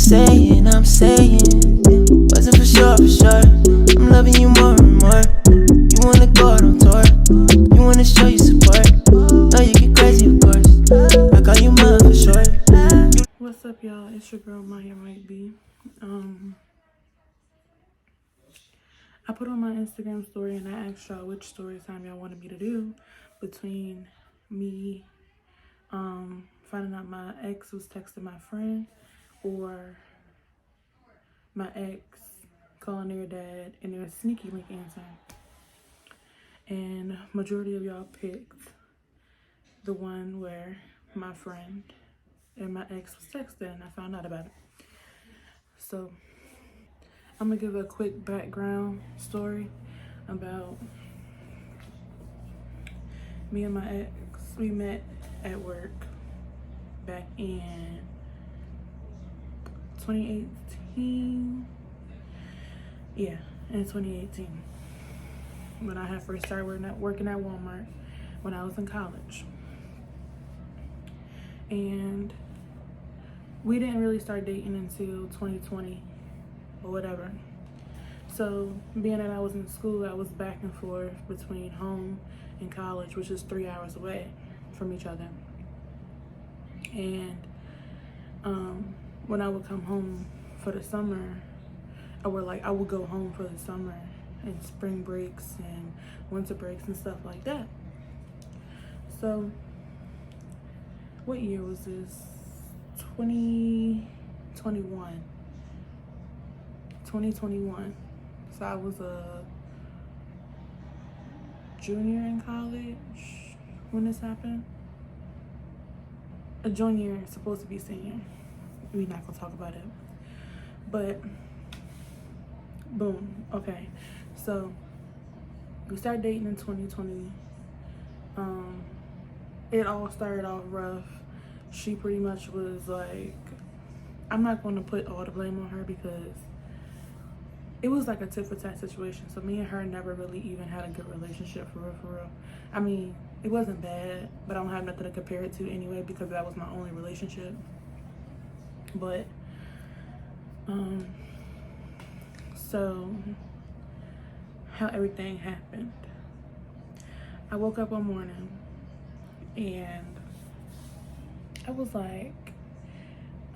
saying, I'm saying. Wasn't for sure, for sure. I'm loving you more and more. You wanna go out on tour. You wanna show you support. Know you get crazy, of course. I call you mom for short. What's up, y'all? It's your girl Maya Might Be. I put on my Instagram story and I asked y'all which story time y'all wanted me to do between me finding out my ex was texting my friend or my ex calling their dad and their sneaky link answer. And majority of y'all picked the one where my friend and my ex was texting and I found out about it. So I'm gonna give a quick background story about me and my ex. We met at work back in 2018. Yeah, in 2018. When I had first started working at Walmart when I was in college. And we didn't really start dating until 2020 or whatever. So being that I was in school, I was back and forth between home and college, which is 3 hours away from each other. And when I would come home for the summer, I would go home for the summer and spring breaks and winter breaks and stuff like that. So what year was this? 2021. 2021. So I was a junior in college when this happened. A junior, supposed to be senior. We're not gonna talk about it. But boom, okay. So we started dating in 2020. It all started off rough. She pretty much was like, I'm not gonna put all the blame on her because it was like a tit for tat situation. So me and her never really even had a good relationship for real. I mean, it wasn't bad, but I don't have nothing to compare it to anyway because that was my only relationship. But so how everything happened. I woke up one morning and I was like,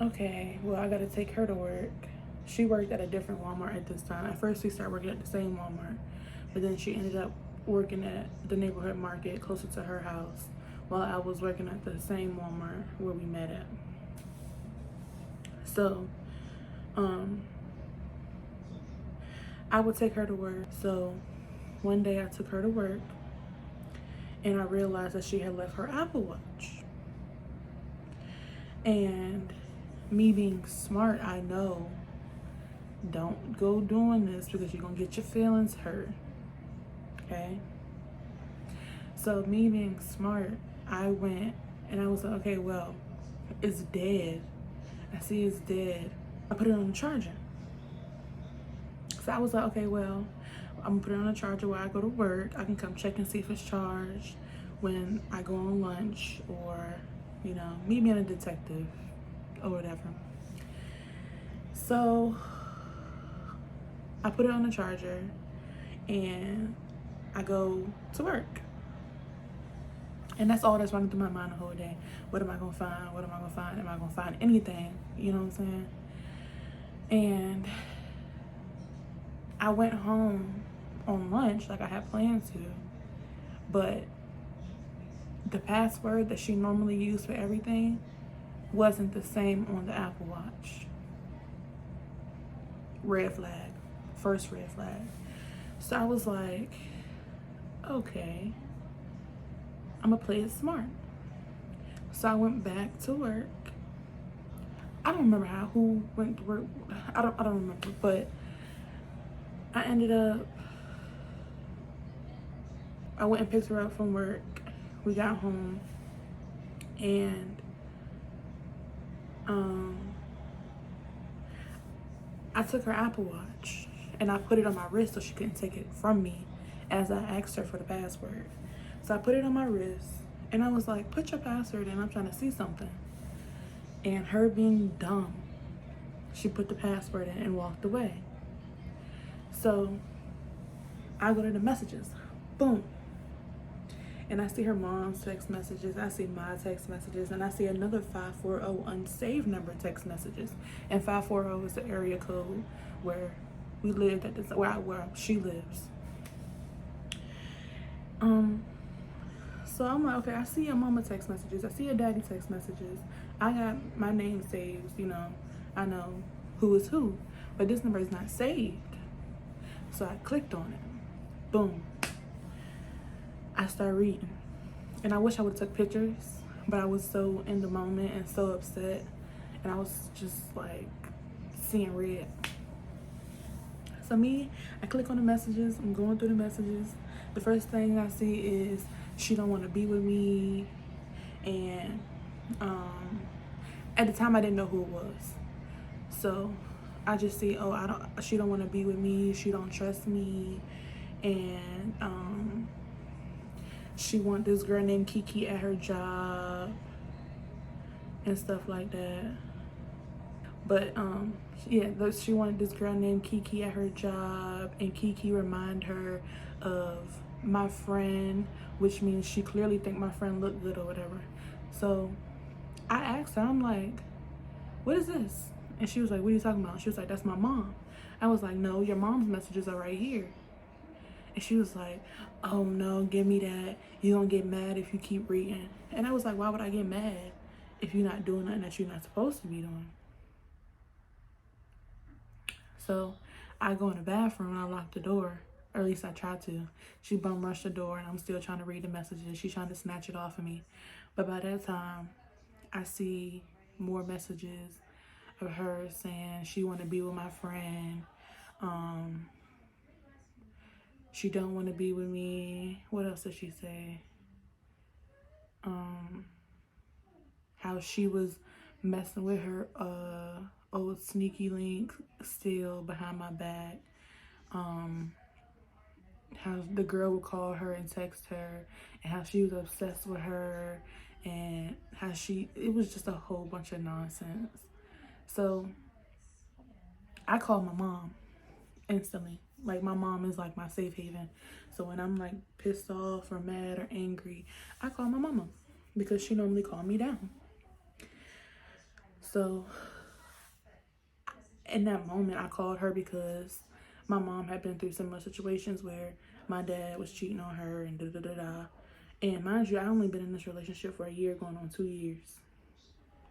okay, well, I gotta take her to work. She worked at a different Walmart at this time. At first we started working at the same Walmart, but then she ended up working at the neighborhood market closer to her house while I was working at the same Walmart where we met at. So I would take her to work. So one day I took her to work and I realized that she had left her Apple Watch. And me being smart, I know, don't go doing this because you're gonna get your feelings hurt, okay? So me being smart, I went and I was like, okay, well, it's dead. I see it's dead. I put it on the charger. So I was like, okay, well, I'm gonna put it on a charger while I go to work. I can come check and see if it's charged when I go on lunch or, you know, me being a detective or whatever. So I put it on the charger and I go to work. And that's all that's running through my mind the whole day. What am I gonna find? What am I gonna find? Am I gonna find anything? You know what I'm saying? And I went home on lunch like I had planned to, but the password that she normally used for everything wasn't the same on the Apple Watch. Red flag. First red flag. So I was like, okay, I'm gonna play it smart. So I went back to work. I don't remember who went to work. I don't remember, but I ended up, I went and picked her up from work. We got home and I took her Apple Watch and I put it on my wrist so she couldn't take it from me as I asked her for the password. So I put it on my wrist and I was like, put your password in, I'm trying to see something. And her being dumb, She put the password in and walked away. So I go to the messages. Boom. And I see her mom's text messages. I see my text messages. And I see another 540 unsaved number text messages. And 540 is the area code where we lived at this, where she lives. So I'm like, okay, I see your mama text messages. I see your daddy text messages. I got my name saved, you know. I know who is who. But this number is not saved. So I clicked on it. Boom. I started reading. And I wish I would have took pictures, but I was so in the moment and so upset. And I was just like seeing red. So I click on the messages. I'm going through the messages. The first thing I see is she don't want to be with me. And at the time I didn't know who it was. So I just see, she don't want to be with me. She don't trust me. And she want this girl named Kiki at her job and stuff like that. But yeah, she wanted this girl named Kiki at her job, and Kiki remind her of my friend, which means she clearly think my friend looked good or whatever. So I asked her, I'm like, what is this? And she was like, what are you talking about? She was like, that's my mom. I was like, no, your mom's messages are right here. And she was like, oh no, give me that. You gonna get mad if you keep reading. And I was like, why would I get mad if you're not doing nothing that you're not supposed to be doing? So I go in the bathroom and I lock the door, or at least I try to. She bum rushed the door and I'm still trying to read the messages. She's trying to snatch it off of me. But by that time, I see more messages of her saying she want to be with my friend. She don't want to be with me. What else did she say? How she was messing with her old sneaky link still behind my back. How the girl would call her and text her, and how she was obsessed with her, and how it was just a whole bunch of nonsense. So I called my mom instantly. Like, my mom is like my safe haven. So when I'm like pissed off or mad or angry, I call my mama because she normally calms me down. So in that moment, I called her because my mom had been through similar situations where my dad was cheating on her and da-da-da-da. And mind you, I only been in this relationship for a year, going on 2 years.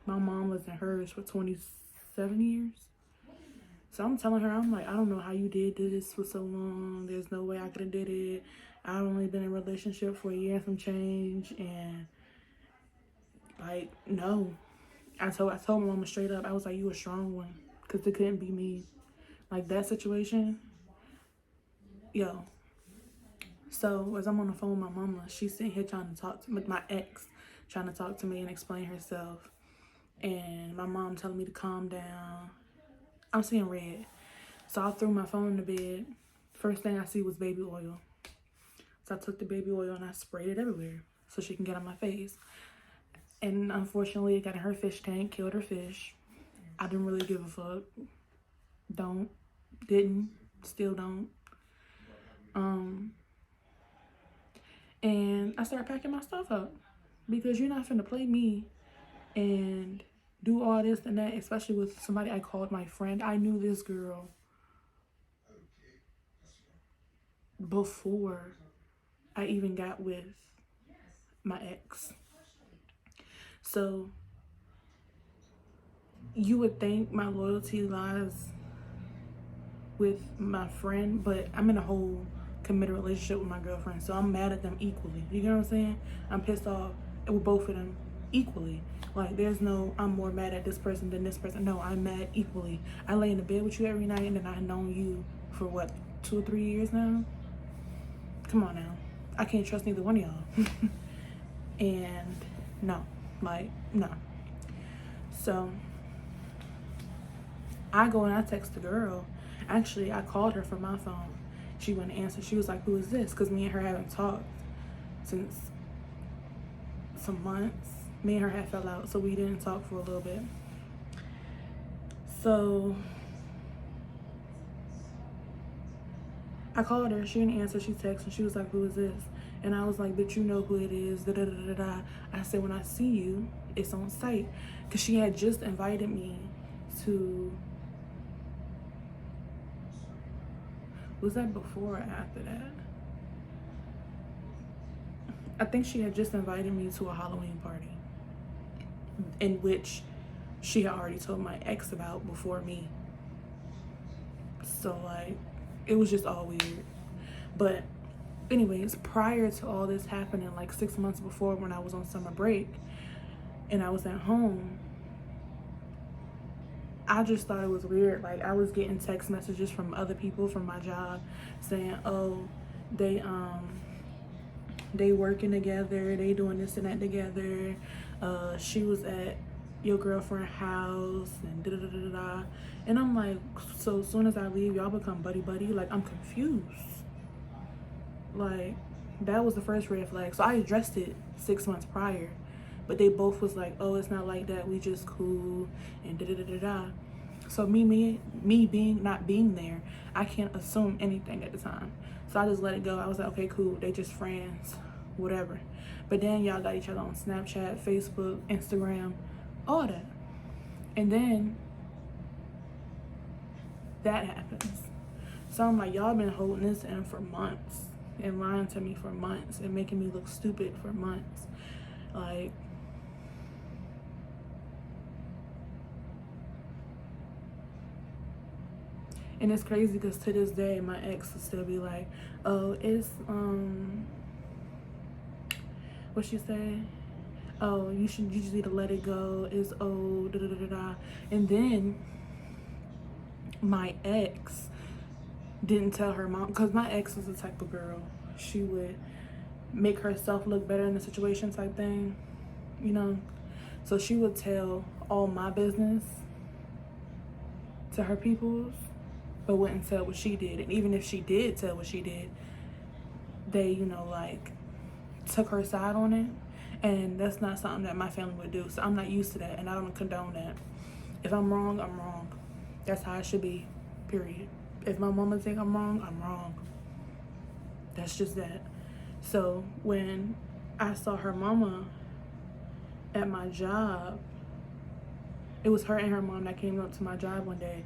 My mom was in hers for 27 years. So I'm telling her, I'm like, I don't know how you did this for so long. There's no way I could have did it. I've only been in a relationship for a year and some change. And like, no. I told my mama straight up, I was like, you a strong one. Because it couldn't be me. Like, that situation, yo. So as I'm on the phone with my mama, she's sitting here trying to talk to me, my ex, trying to talk to me and explain herself. And my mom telling me to calm down. I'm seeing red. So I threw my phone in the bed. First thing I see was baby oil. So I took the baby oil and I sprayed it everywhere so she can get on my face. And unfortunately, it got in her fish tank, killed her fish. I didn't really give a fuck. Didn't, still don't. And I started packing my stuff up because you're not finna play me and do all this and that, especially with somebody I called my friend. I knew this girl before I even got with my ex. So you would think my loyalty lies with my friend, but I'm in a whole committed relationship with my girlfriend, so I'm mad at them equally. You get what I'm saying? I'm pissed off with both of them equally. Like, there's no, I'm more mad at this person than this person. No, I'm mad equally. I lay in the bed with you every night, and then I've known you for what, 2 or 3 years now? Come on now. I can't trust neither one of y'all. And no, like, no. So I go and I text the girl. Actually, I called her from my phone. She wouldn't answer. She was like, who is this? Because me and her haven't talked since some months. Me and her had fell out, so we didn't talk for a little bit. So I called her. She didn't answer. She texted and she was like, "Who is this?" And I was like, "Bitch, you know who it is." Da da da da da. I said, "When I see you, it's on site," because she had just invited me to. Was that before or after that? I think she had just invited me to a Halloween party, in which she had already told my ex about before me. So like, it was just all weird. But anyways, prior to all this happening, like 6 months before, when I was on summer break and I was at home, I just thought it was weird. Like, I was getting text messages from other people from my job saying, "Oh, they working together, they doing this and that together. She was at your girlfriend's house and da da da da da." And I'm like, so as soon as I leave, y'all become buddy buddy? Like, I'm confused. Like, that was the first red flag. So I addressed it 6 months prior, but they both was like, "Oh, it's not like that. We just cool and da da da da da." So me being not being there, I can't assume anything at the time. So I just let it go. I was like, okay, cool. They just friends, whatever. But then y'all got each other on Snapchat, Facebook, Instagram, all that. And then that happens. So I'm like, y'all been holding this in for months and lying to me for months and making me look stupid for months. Like, and it's crazy because to this day, my ex will still be like, "Oh, it's, what she say? Oh, you just need to let it go. It's, oh, da da da da da." And then my ex didn't tell her mom, because my ex was the type of girl, she would make herself look better in the situation type thing, you know? So she would tell all my business to her peoples, but wouldn't tell what she did. And even if she did tell what she did, they, you know, like, took her side on it. And that's not something that my family would do. So I'm not used to that, and I don't condone that. If I'm wrong, I'm wrong. That's how it should be, period. If my mama think I'm wrong, I'm wrong. That's just that. So when I saw her mama at my job, it was her and her mom that came up to my job one day.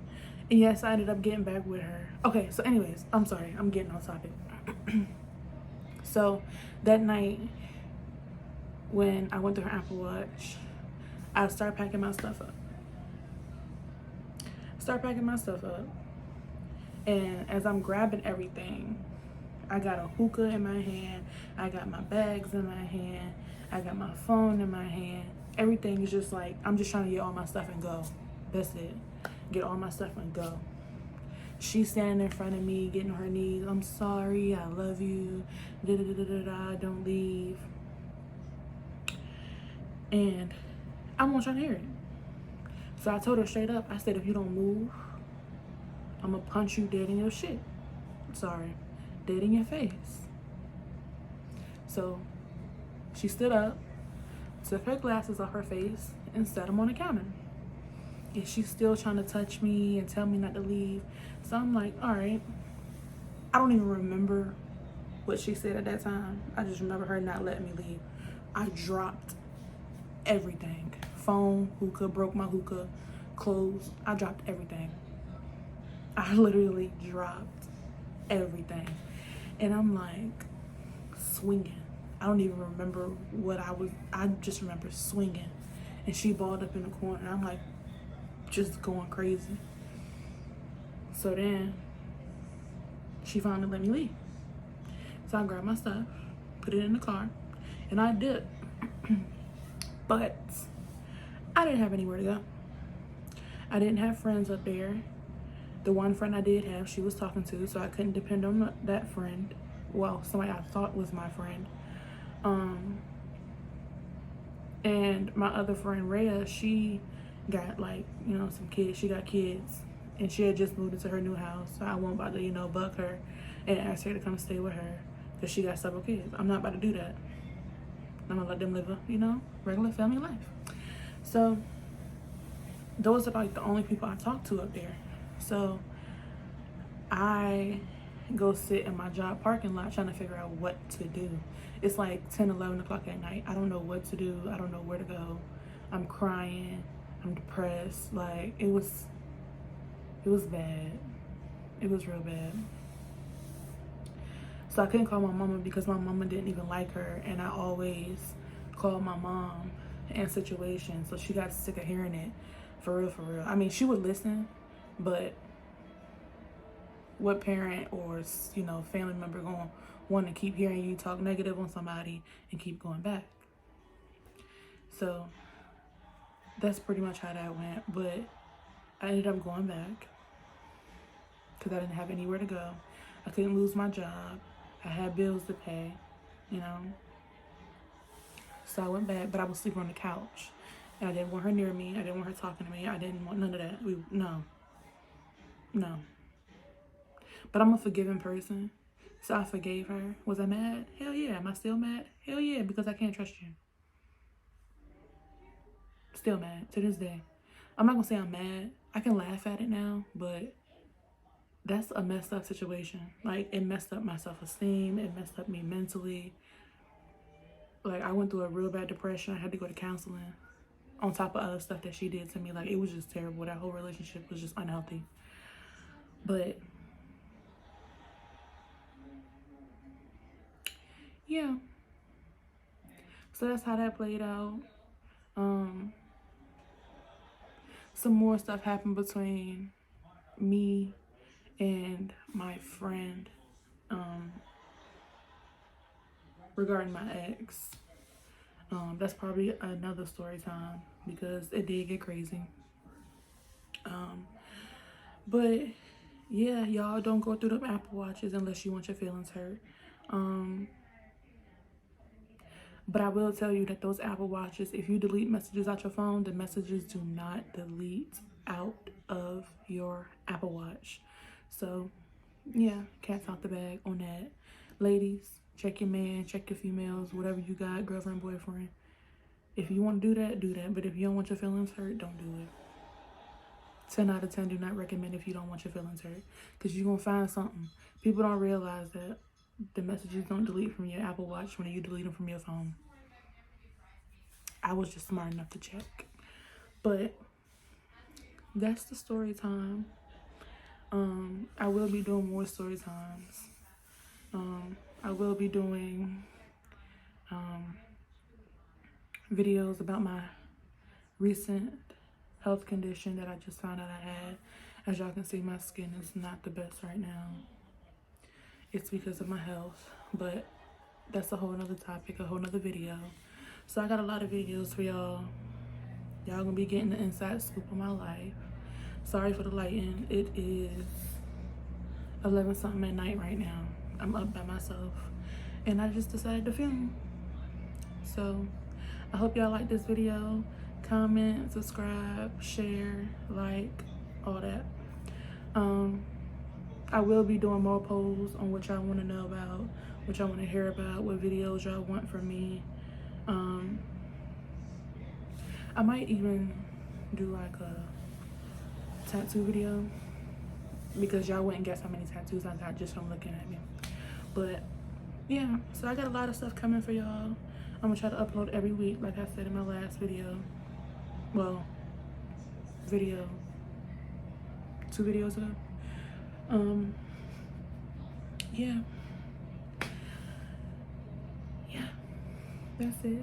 And yes, I ended up getting back with her. Okay, so anyways, I'm sorry, I'm getting off topic. So that night, when I went to her Apple Watch, I started packing my stuff up. And as I'm grabbing everything, I got a hookah in my hand, I got my bags in my hand, I got my phone in my hand. Everything is just like, I'm just trying to get all my stuff and go. That's it. Get all my stuff and go. She's standing in front of me, getting on her knees. "I'm sorry, I love you, da da da da da, don't leave." And I'm not trying to hear it. So I told her straight up, I said, "If you don't move, I'm gonna punch you dead in your shit. Sorry, dead in your face." So she stood up, took her glasses off her face, and set them on the counter. And she's still trying to touch me and tell me not to leave. So I'm like, all right. I don't even remember what she said at that time. I just remember her not letting me leave. I dropped everything. Phone, hookah, broke my hookah, clothes. I dropped everything. I literally dropped everything. And I'm like swinging. I don't even remember what I just remember swinging. And she balled up in the corner. And I'm like just going crazy. So then she finally let me leave. So I grabbed my stuff, put it in the car, and I dipped. But I didn't have anywhere to go. I didn't have friends up there. The one friend I did have, she was talking to, so I couldn't depend on that friend. Well, somebody I thought was my friend. And my other friend, Rhea, she got, like, you know, some kids. She got kids. And she had just moved into her new house. So I won't about to, you know, bug her and ask her to come stay with her because she got several kids. I'm not about to do that. I'm going to let them live a, you know, regular family life. So those are like the only people I talk to up there. So I go sit in my job parking lot trying to figure out what to do. It's like 10, 11 o'clock at night. I don't know what to do. I don't know where to go. I'm crying. I'm depressed. Like, it was bad. It was real bad. So I couldn't call my mama because my mama didn't even like her, and I always called my mom in situations, so she got sick of hearing it. For real, for real. I mean, she would listen, but what parent or, you know, family member gonna want to keep hearing you talk negative on somebody and keep going back? So that's pretty much how that went. But I ended up going back because I didn't have anywhere to go. I couldn't lose my job. I had bills to pay, you know. So I went back, but I was sleeping on the couch. And I didn't want her near me. I didn't want her talking to me. I didn't want none of that. No. But I'm a forgiving person. So I forgave her. Was I mad? Hell yeah. Am I still mad? Hell yeah, because I can't trust you. Still mad to this day. I'm not gonna say I'm mad. I can laugh at it now, but that's a messed up situation. Like, it messed up my self-esteem. It messed up me mentally. Like, I went through a real bad depression. I had to go to counseling on top of other stuff that she did to me. Like, it was just terrible. That whole relationship was just unhealthy. But yeah, so that's how that played out. Some more stuff happened between me and my friend regarding my ex. That's probably another story time because it did get crazy. But yeah, y'all don't go through them Apple Watches unless you want your feelings hurt. But I will tell you that those Apple Watches, if you delete messages out your phone, the messages do not delete out of your Apple Watch. So yeah, cat's out the bag on that. Ladies, check your man, check your females, whatever you got, girlfriend, boyfriend. If you want to do that, do that. But if you don't want your feelings hurt, don't do it. 10 out of 10 do not recommend if you don't want your feelings hurt. Because you're going to find something. People don't realize that the messages don't delete from your Apple Watch when you delete them from your phone. I was just smart enough to check. But that's the story time. I will be doing more story times. I will be doing videos about my recent health condition that I just found out I had. As y'all can see, my skin is not the best right now. It's because of my health, but that's a whole nother topic, a whole nother video. So I got a lot of videos for y'all. Y'all gonna be getting the inside scoop of my life. Sorry for the lighting. It is 11 something at night right now. I'm up by myself and I just decided to film. So I hope y'all like this video. Comment, subscribe, share, like, all that. I will be doing more polls on what y'all want to know about, what y'all want to hear about, what videos y'all want from me. I might even do like a tattoo video because y'all wouldn't guess how many tattoos I got just from looking at me. But yeah, so I got a lot of stuff coming for y'all. I'm gonna try to upload every week, like I said in my last video. Well, 2 videos ago. Yeah, that's it.